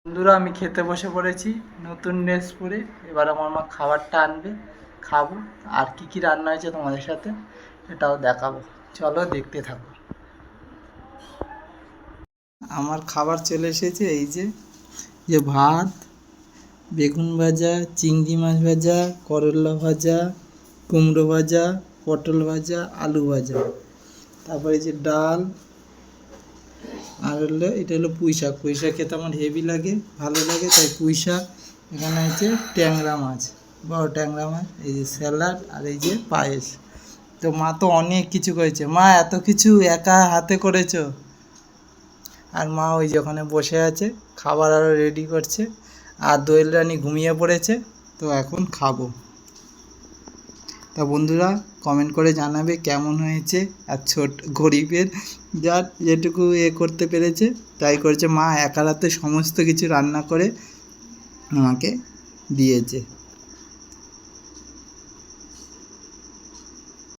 বন্ধুরা আমি খেতে বসে পড়েছি নতুন ড্রেস পরে। এবার আমার মা খাবারটা আনবে, খাবো। আর কি কি রান্না হয়েছে তোমাদের সাথে এটাও দেখাবো, চলো দেখতে থাকো। আমার খাবার চলে এসেছে, এই যে যে ভাত, বেগুন ভাজা, চিংড়ি মাছ ভাজা, করলা ভাজা, কুমড়ো ভাজা, পটল ভাজা, আলু ভাজা, তারপরে যে ডাল, আর হলো এটা হলো পুঁই শাক। পুঁই শাক খেতে আমার হেভি লাগে, ভালো লাগে, তাই পুঁই শাক। এখানে আছে ট্যাংরা মাছ, বড় ট্যাংরা মাছ, এই যে স্যালাড, আর এই যে পায়েস। তো মা তো অনেক কিছু করেছে, মা এত কিছু একা হাতে করেছো। আর মা ওই যে ওখানে বসে আছে, খাবার আরও রেডি করছে। আর দোয়েল রানী ঘুমিয়ে পড়েছে, তো এখন খাবো। তা বন্ধুরা কমেন্ট করে জানাবে কেমন হয়েছে। আর ছোট গরিবের যার যেটুকু করতে পেরেছে তাই করেছে। মা একার হাতে সমস্ত কিছু রান্না করে আমাকে দিয়েছে।